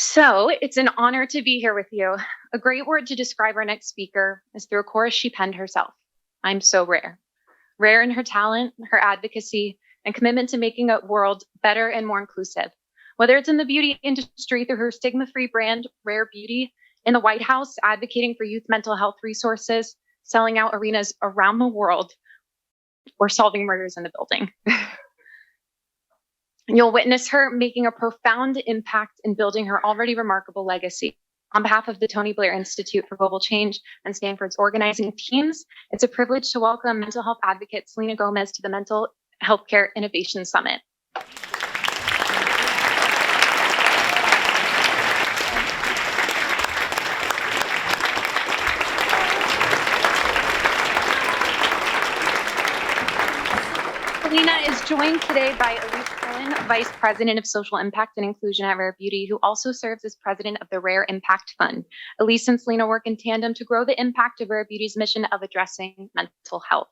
So it's an honor to be here with you. A great word to describe our next speaker is through a chorus she penned herself. I'm so rare. Rare in her talent, her advocacy, and commitment to making a world better and more inclusive. Whether it's in the beauty industry through her stigma-free brand, Rare Beauty, in the White House, advocating for youth mental health resources, selling out arenas around the world, or solving murders in the building. You'll witness her making a profound impact in building her already remarkable legacy. On behalf of the Tony Blair Institute for Global Change and Stanford's organizing teams, it's a privilege to welcome mental health advocate Selena Gomez to the Mental Healthcare Innovation Summit. Selena is joined today by Elyse Cohen, Vice President of Social Impact and Inclusion at Rare Beauty, who also serves as President of the Rare Impact Fund. Elyse and Selena work in tandem to grow the impact of Rare Beauty's mission of addressing mental health.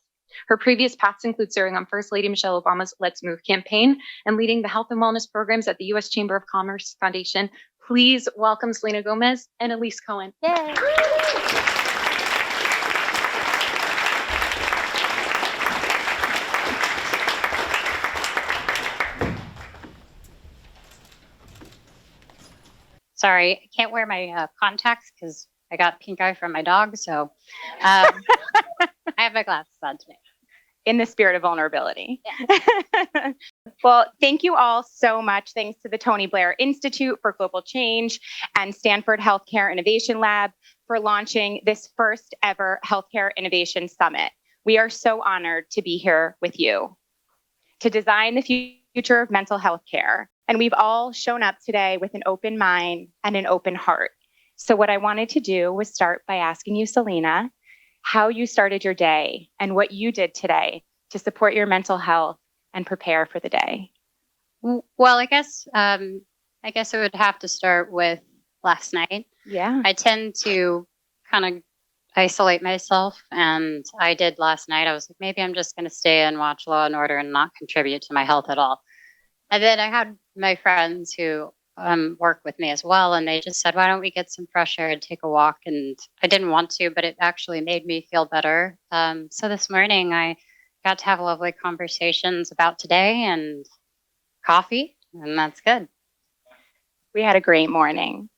Her previous paths include serving on First Lady Michelle Obama's Let's Move campaign and leading the health and wellness programs at the U.S. Chamber of Commerce Foundation. Please welcome Selena Gomez and Elyse Cohen. Yay! Sorry, I can't wear my contacts because I got pink eye from my dog, so I have my glasses on today. In the spirit of vulnerability. Yeah. Well, thank you all so much. Thanks to the Tony Blair Institute for Global Change and Stanford Healthcare Innovation Lab for launching this first ever Healthcare Innovation Summit. We are so honored to be here with you to design the future of mental health care. And we've all shown up today with an open mind and an open heart. So what I wanted to do was start by asking you, Selena, how you started your day and what you did today to support your mental health and prepare for the day. Well, I guess it would have to start with last night. Yeah. I tend to kind of isolate myself, and I did last night. I was like, maybe I'm just going to stay and watch Law and Order and not contribute to my health at all. And then I had my friends who work with me as well, and they just said, why don't we get some fresh air and take a walk? And I didn't want to, but it actually made me feel better. So this morning I got to have lovely conversations about today and coffee, and that's good. We had a great morning.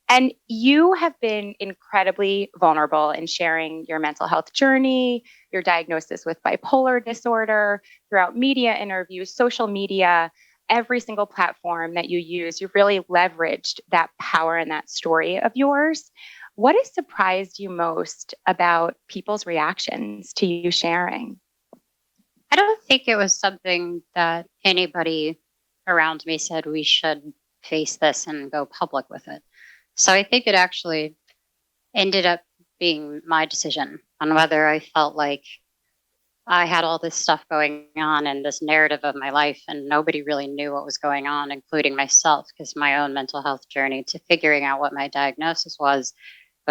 And you have been incredibly vulnerable in sharing your mental health journey, your diagnosis with bipolar disorder, throughout media interviews, social media, every single platform that you use. You've really leveraged that power and that story of yours. What has surprised you most about people's reactions to you sharing? I don't think it was something that anybody around me said we should face this and go public with it. So I think it actually ended up being my decision on whether I felt like I had all this stuff going on and this narrative of my life, and nobody really knew what was going on, including myself, because my own mental health journey to figuring out what my diagnosis was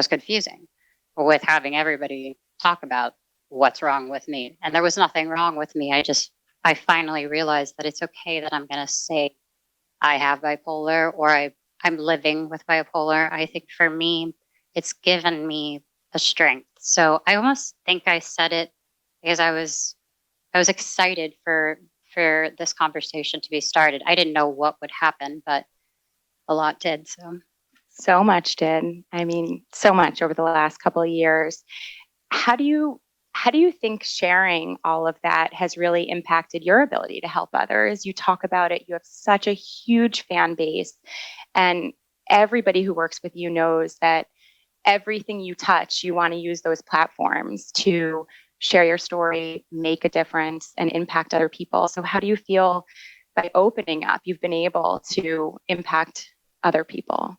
confusing with having everybody talk about what's wrong with me. And there was nothing wrong with me. I finally realized that it's okay that I'm going to say I have bipolar or I'm living with bipolar. I think for me, it's given me a strength. So I almost think I said it because I was excited for this conversation to be started. I didn't know what would happen, but a lot did. So much did. I mean, so much over the last couple of years. How do you think sharing all of that has really impacted your ability to help others? You talk about it. You have such a huge fan base, and everybody who works with you knows that everything you touch, you want to use those platforms to share your story, make a difference, and impact other people. So how do you feel by opening up, you've been able to impact other people?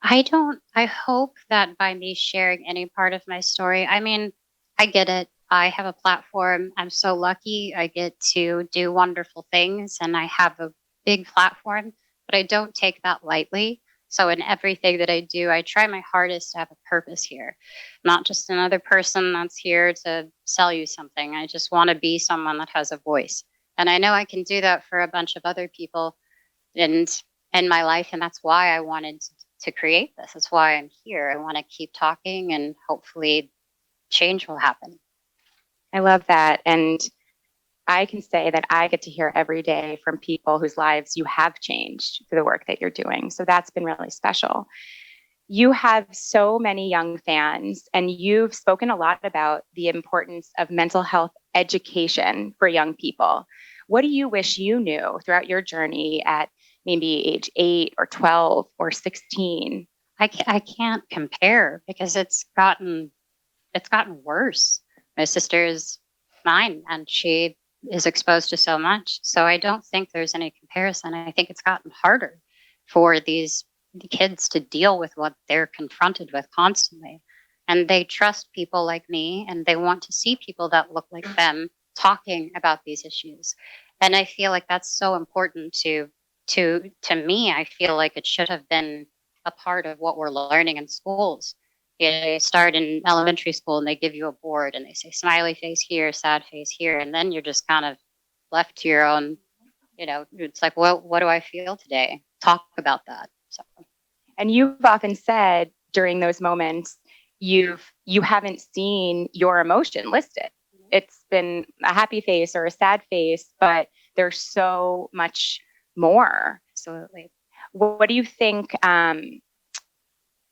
I hope that by me sharing any part of my story, I mean, I get it. I have a platform. I'm so lucky. I get to do wonderful things and I have a big platform, but I don't take that lightly. So in everything that I do, I try my hardest to have a purpose here, not just another person that's here to sell you something. I just want to be someone that has a voice. And I know I can do that for a bunch of other people. And in my life. And that's why I wanted to create this. That's why I'm here. I want to keep talking and hopefully change will happen. I love that. And I can say that I get to hear every day from people whose lives you have changed through the work that you're doing. So that's been really special. You have so many young fans, and you've spoken a lot about the importance of mental health education for young people. What do you wish you knew throughout your journey at maybe age 8 or 12 or 16? I can't compare because it's gotten worse. My sister is 9 and she is exposed to so much. So I don't think there's any comparison. I think it's gotten harder for the kids to deal with what they're confronted with constantly. And they trust people like me, and they want to see people that look like them talking about these issues. And I feel like that's so important to me. I feel like it should have been a part of what we're learning in schools. You start in elementary school and they give you a board and they say smiley face here, sad face here, and then you're just kind of left to your own, it's like, well, what do I feel today? Talk about that. So. And you've often said during those moments, you haven't seen your emotion listed. It's been a happy face or a sad face, but there's so much more. Absolutely. What do you think?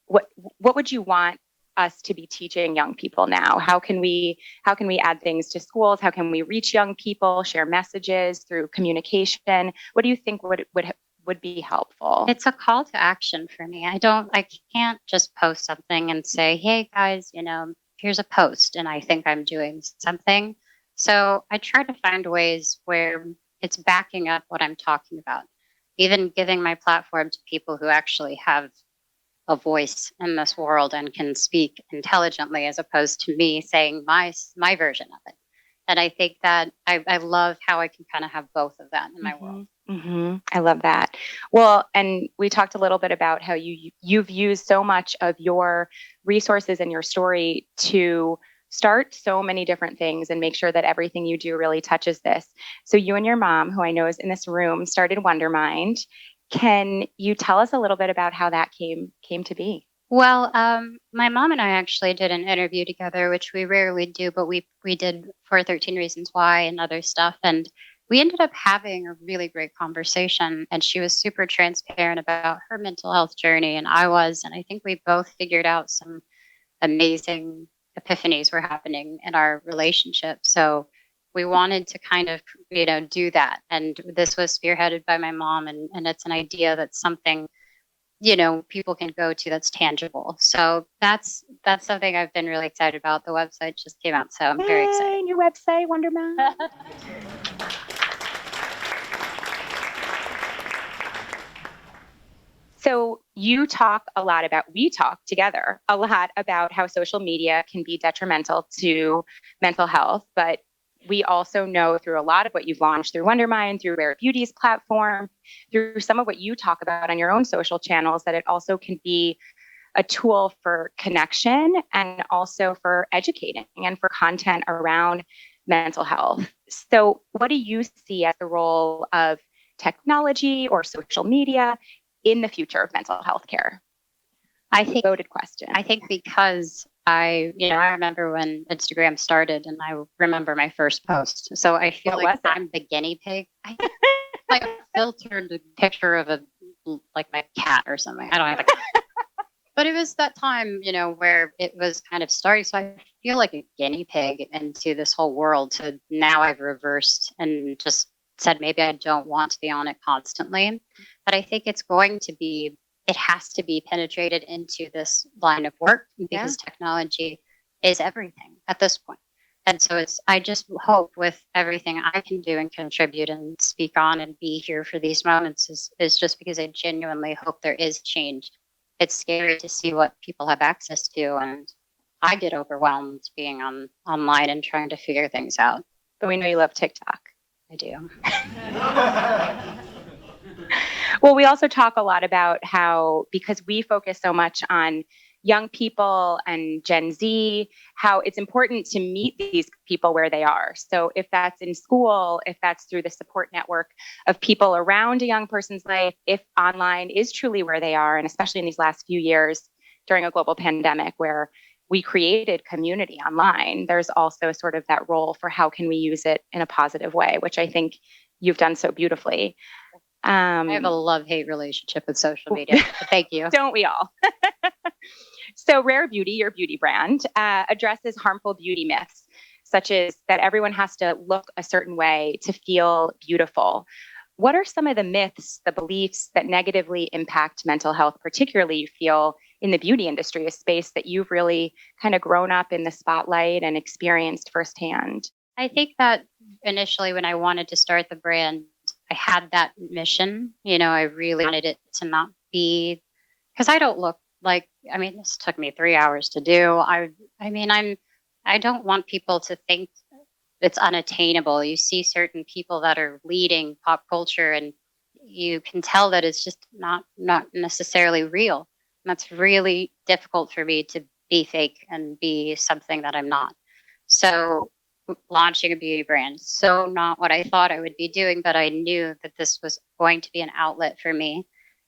What would you want us to be teaching young people now? How can we add things to schools? How can we reach young people, share messages through communication? What do you think would be helpful? It's a call to action for me. I can't just post something and say, hey guys, here's a post and I think I'm doing something. So I try to find ways where it's backing up what I'm talking about, even giving my platform to people who actually have a voice in this world and can speak intelligently, as opposed to me saying my version of it. And I think that I love how I can kind of have both of that in my world. Mm-hmm. I love that. Well, and we talked a little bit about how you've used so much of your resources and your story to start so many different things and make sure that everything you do really touches this. So you and your mom, who I know is in this room, started Wondermind. Can you tell us a little bit about how that came to be? Well, my mom and I actually did an interview together, which we rarely do, but we did for 13 Reasons Why and other stuff. And we ended up having a really great conversation. And she was super transparent about her mental health journey, and I was. And I think we both figured out some amazing epiphanies were happening in our relationship. So we wanted to kind of, do that. And this was spearheaded by my mom. And it's an idea that's something, people can go to that's tangible. So that's something I've been really excited about. The website just came out, so I'm very excited. New website, Wondermind. So we talk together a lot about how social media can be detrimental to mental health, but we also know through a lot of what you've launched through Wondermind, through Rare Beauty's platform, through some of what you talk about on your own social channels, that it also can be a tool for connection and also for educating and for content around mental health. So what do you see as the role of technology or social media in the future of mental health care? I think loaded question. I think because I remember when Instagram started, and I remember my first post. So I feel like I'm the guinea pig. I like filtered a picture of my cat or something. I don't have a cat. But it was that time, where it was kind of starting. So I feel like a guinea pig into this whole world. So now I've reversed and just said maybe I don't want to be on it constantly. But I think it has to be penetrated into this line of work because technology is everything at this point. And so I just hope with everything I can do and contribute and speak on and be here for these moments is just because I genuinely hope there is change. It's scary to see what people have access to, and I get overwhelmed being online and trying to figure things out. But we know you love TikTok. I do. Well, we also talk a lot about how, because we focus so much on young people and Gen Z, how it's important to meet these people where they are. So if that's in school, if that's through the support network of people around a young person's life, if online is truly where they are, and especially in these last few years during a global pandemic where we created community online, there's also sort of that role for how can we use it in a positive way, which I think you've done so beautifully. I have a love-hate relationship with social media. Thank you. Don't we all? So Rare Beauty, your beauty brand, addresses harmful beauty myths, such as that everyone has to look a certain way to feel beautiful. What are some of the myths, the beliefs that negatively impact mental health, particularly you feel in the beauty industry, a space that you've really kind of grown up in the spotlight and experienced firsthand? I think that initially when I wanted to start the brand, I had that mission. I really wanted it to not be, because I don't look like, this took me 3 hours to do. I don't want people to think it's unattainable. You see certain people that are leading pop culture and you can tell that it's just not necessarily real. And that's really difficult for me to be fake and be something that I'm not. So launching a beauty brand, so not what I thought I would be doing, but I knew that this was going to be an outlet for me.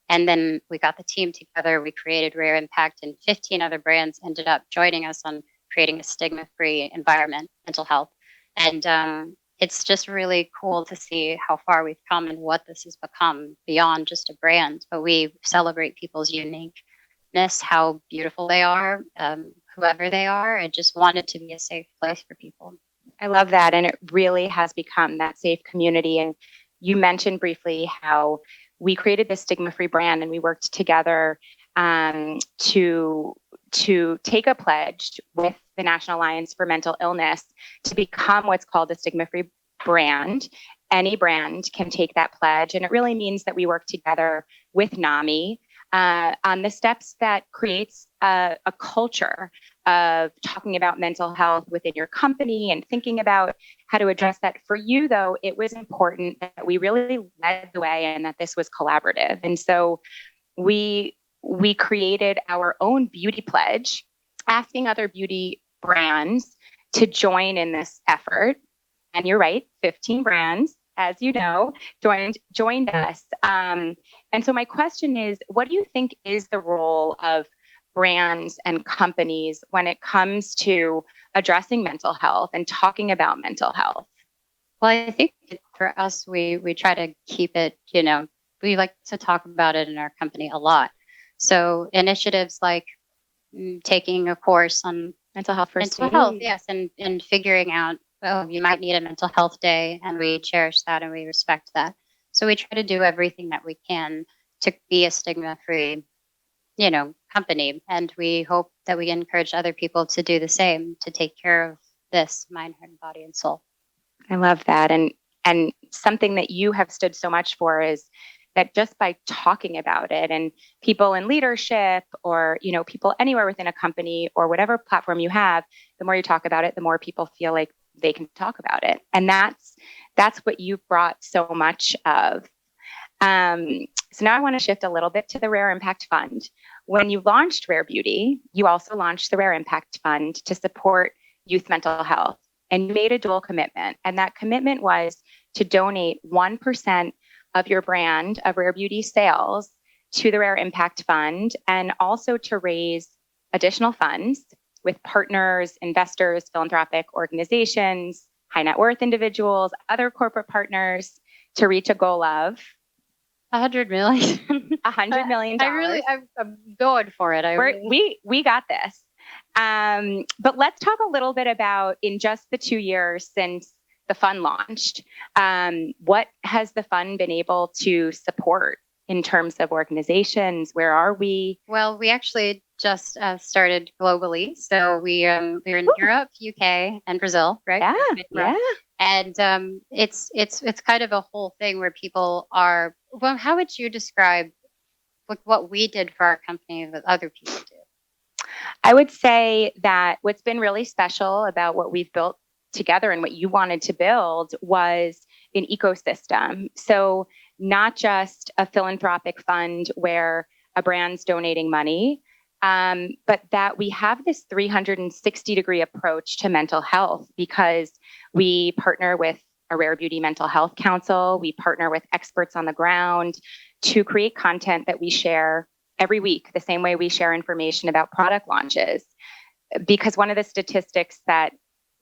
And then we got the team together, we created Rare Impact, and 15 other brands ended up joining us on creating a stigma-free environment, mental health. And it's just really cool to see how far we've come and what this has become beyond just a brand. But we celebrate people's uniqueness, how beautiful they are, whoever they are. I just want it to be a safe place for people. I love that. And it really has become that safe community. And you mentioned briefly how we created this stigma-free brand and we worked together to take a pledge with the National Alliance for Mental Illness to become what's called a stigma-free brand. Any brand can take that pledge. And it really means that we work together with NAMI on the steps that creates a culture of talking about mental health within your company and thinking about how to address that. For you, though, it was important that we really led the way and that this was collaborative. And so we created our own beauty pledge, asking other beauty brands to join in this effort. And you're right, 15 brands, as you know, joined us. And so my question is, what do you think is the role of brands and companies when it comes to addressing mental health and talking about mental health? Well, I think for us, we try to keep it, we like to talk about it in our company a lot. So initiatives like taking a course on mental health for mental health, yes, and figuring out, you might need a mental health day, and we cherish that and we respect that. So we try to do everything that we can to be a stigma-free, company, and we hope that we encourage other people to do the same, to take care of this mind, heart, body, and soul. I love that, and something that you have stood so much for is that just by talking about it, and people in leadership or, people anywhere within a company or whatever platform you have, the more you talk about it, the more people feel like they can talk about it. And that's what you've brought so much of. So now I want to shift a little bit to the Rare Impact Fund. When you launched Rare Beauty, you also launched the Rare Impact Fund to support youth mental health, and you made a dual commitment. And that commitment was to donate 1% of your brand of Rare Beauty sales to the Rare Impact Fund, and also to raise additional funds with partners, investors, philanthropic organizations, high net worth individuals, other corporate partners, to reach a goal of $100 million. $100 million. I'm going for it. We got this. But let's talk a little bit about, in just the 2 years since the fund launched, what has the fund been able to support in terms of organizations? Where are we? Well, we actually just started globally. So we're in Europe, UK, and Brazil, right? Yeah. And it's kind of a whole thing where people are. Well, how would you describe what we did for our company that other people do? I would say that what's been really special about what we've built together and what you wanted to build was an ecosystem. So not just a philanthropic fund where a brand's donating money, but that we have this 360-degree approach to mental health because we partner with a Rare Beauty Mental Health Council. We partner with experts on the ground to create content that we share every week, the same way we share information about product launches. Because one of the statistics that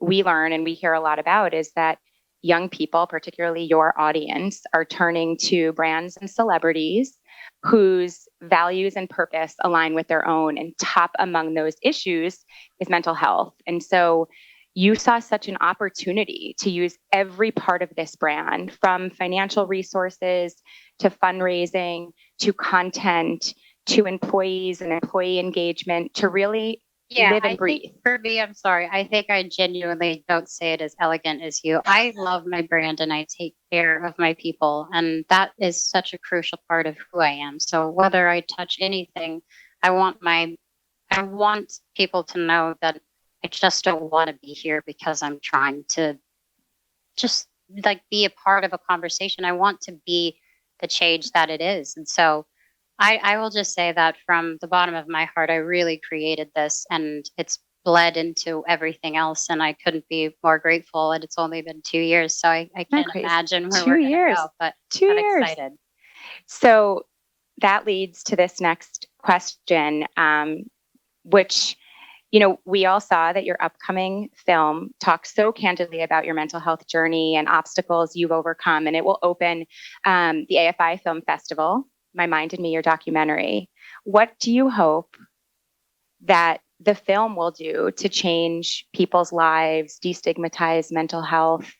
we learn and we hear a lot about is that young people, particularly your audience, are turning to brands and celebrities whose values and purpose align with their own. And top among those issues is mental health. And so you saw such an opportunity to use every part of this brand, from financial resources to fundraising to content to employees and employee engagement, to really live and breathe. For me, I'm sorry. I think I genuinely don't say it as elegant as you. I love my brand and I take care of my people. And that is such a crucial part of who I am. So whether I touch anything, I want people to know that I just don't want to be here because I'm trying to just like be a part of a conversation. I want to be the change that it is. And so I will just say that from the bottom of my heart, I really created this and it's bled into everything else. And I couldn't be more grateful. And it's only been 2 years. So I can't imagine where we're going to go, but I'm excited. So that leads to this next question, which, you know, we all saw that your upcoming film talks so candidly about your mental health journey and obstacles you've overcome. And it will open the AFI Film Festival, My Mind and Me, your documentary. What do you hope that the film will do to change people's lives, destigmatize mental health?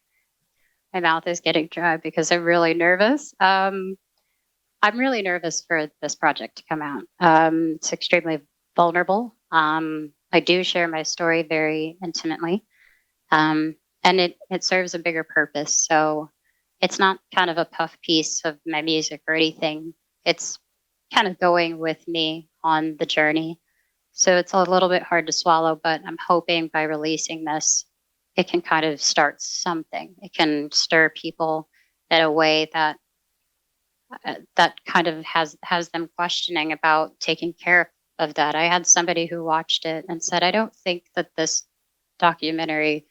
My mouth is getting dry because I'm really nervous. I'm really nervous for this project to come out. It's extremely vulnerable. I do share my story very intimately. And it serves a bigger purpose. So it's not kind of a puff piece of my music or anything. It's kind of going with me on the journey. So it's a little bit hard to swallow, but I'm hoping by releasing this, it can kind of start something. It can stir people in a way that kind of has them questioning about taking care of that. I had somebody who watched it and said, I don't think that this documentary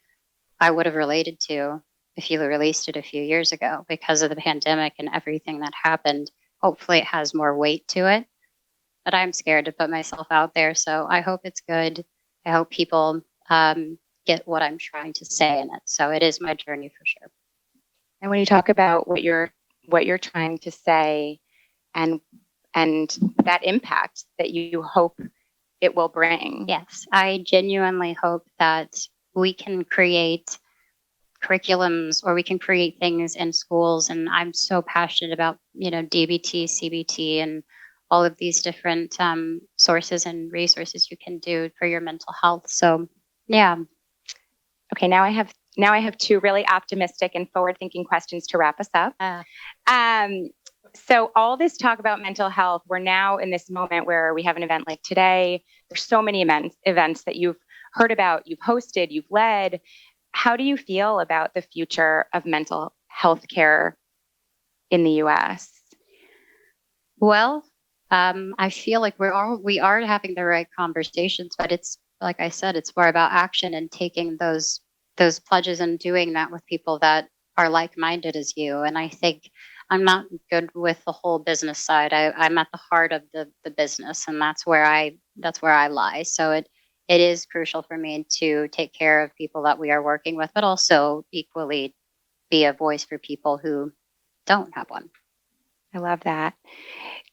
I would have related to if you released it a few years ago because of the pandemic and everything that happened. Hopefully it has more weight to it, but I'm scared to put myself out there. So I hope it's good. I hope people get what I'm trying to say in it. So it is my journey for sure. And when you talk about what you're trying to say and that impact that you hope it will bring. Yes, I genuinely hope that we can create curriculums or we can create things in schools. And I'm so passionate about, DBT, CBT, and all of these different sources and resources you can do for your mental health. So, yeah. Okay, now I have two really optimistic and forward-thinking questions to wrap us up. So all this talk about mental health, we're now in this moment where we have an event like today. There's so many events that you've heard about, you've hosted, you've led. How do you feel about the future of mental health care in the U.S.? Well, I feel like we are having the right conversations, but it's like I said, it's more about action and taking those pledges and doing that with people that are like-minded as you. And I think I'm not good with the whole business side. I'm at the heart of the business, and that's where I lie. So it is crucial for me to take care of people that we are working with, but also equally be a voice for people who don't have one. I love that.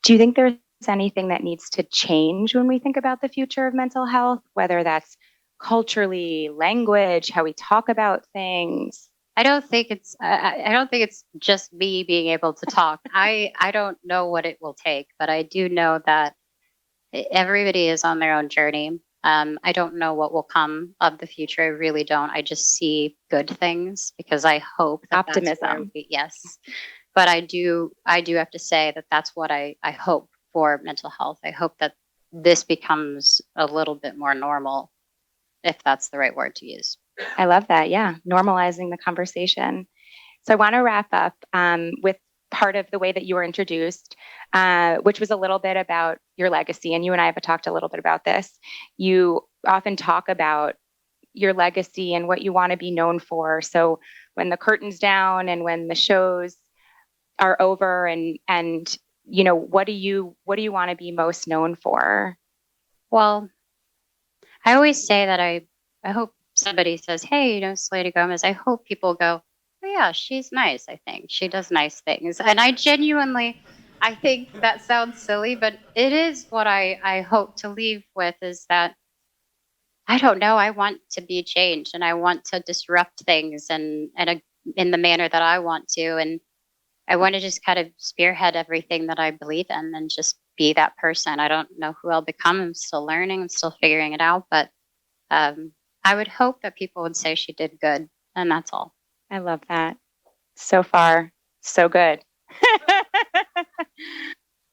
Do you think there's anything that needs to change when we think about the future of mental health, whether that's culturally, language, how we talk about things? I don't think it's just me being able to talk. I don't know what it will take, but I do know that everybody is on their own journey. I don't know what will come of the future. I really don't. I just see good things because I hope that optimism. Yes, but I do have to say that that's what I hope for mental health. I hope that this becomes a little bit more normal, if that's the right word to use. I love that. Yeah. Normalizing the conversation. So I want to wrap up with part of the way that you were introduced, which was a little bit about your legacy. And you and I have talked a little bit about this. You often talk about your legacy and what you want to be known for. So when the curtain's down and when the shows are over, and you know, what do you want to be most known for? Well, I always say that I hope somebody says, hey, you know, Selena Gomez, I hope people go, oh yeah, she's nice. I think she does nice things. And I genuinely, I think that sounds silly, but it is what I hope to leave with, is that I don't know, I want to be changed and I want to disrupt things and in the manner that I want to. And I want to just kind of spearhead everything that I believe in and just be that person. I don't know who I'll become. I'm still learning. I'm still figuring it out. But I would hope that people would say she did good. And that's all. I love that. So far, so good.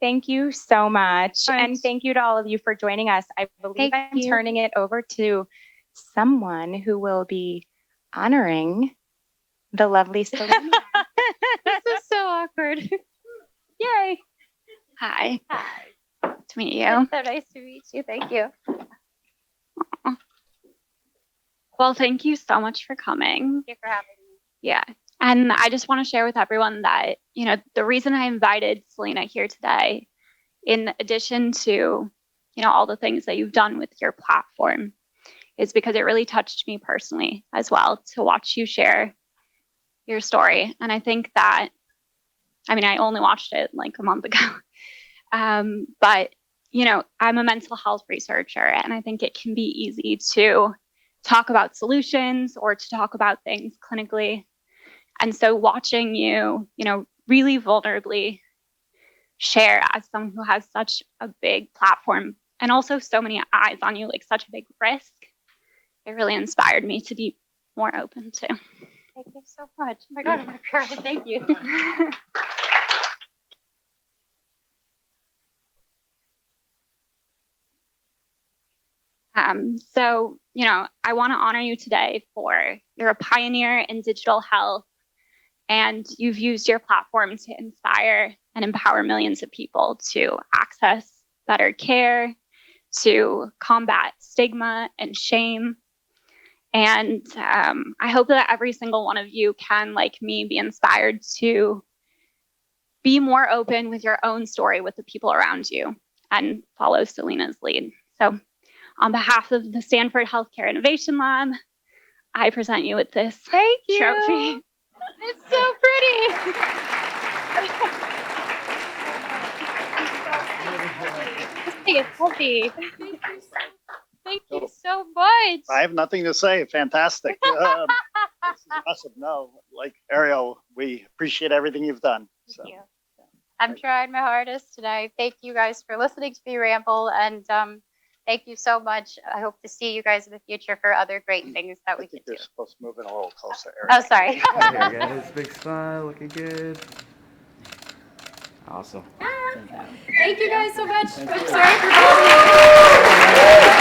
Thank you so much. And thank you to all of you for joining us. I believe I'm turning it over to someone who will be honoring the lovely Selena. This is so awkward. Yay. Hi. Hi. Nice to meet you. It's so nice to meet you. Thank you. Well, thank you so much for coming. Thank you for having me. Yeah. And I just want to share with everyone that, you know, the reason I invited Selena here today, in addition to, you know, all the things that you've done with your platform, is because it really touched me personally as well to watch you share your story. And I think that, I mean, I only watched it like a month ago. But, you know, I'm a mental health researcher, and I think it can be easy to talk about solutions or to talk about things clinically. And so watching you, you know, really vulnerably share as someone who has such a big platform and also so many eyes on you, like such a big risk, it really inspired me to be more open to. Thank you so much. Oh my God, I'm going to cry. Thank you. So, you know, I want to honor you today for you're a pioneer in digital health, and you've used your platform to inspire and empower millions of people to access better care, to combat stigma and shame. And I hope that every single one of you can, like me, be inspired to be more open with your own story with the people around you and follow Selena's lead. So on behalf of the Stanford Healthcare Innovation Lab, I present you with this Thank you. trophy. It's so pretty. It's healthy. Thank you so much. I have nothing to say. Fantastic. This is awesome. No, like Ariel, we appreciate everything you've done. So. Thank you. I'm trying my hardest tonight. Thank you guys for listening to me ramble, and thank you so much. I hope to see you guys in the future for other great things that we I think can you're do. supposed to move in a little closer, Ariel. Oh, sorry. There, guys. Big smile, looking good. Awesome. Thank you guys so much. I'm sorry for bothering you.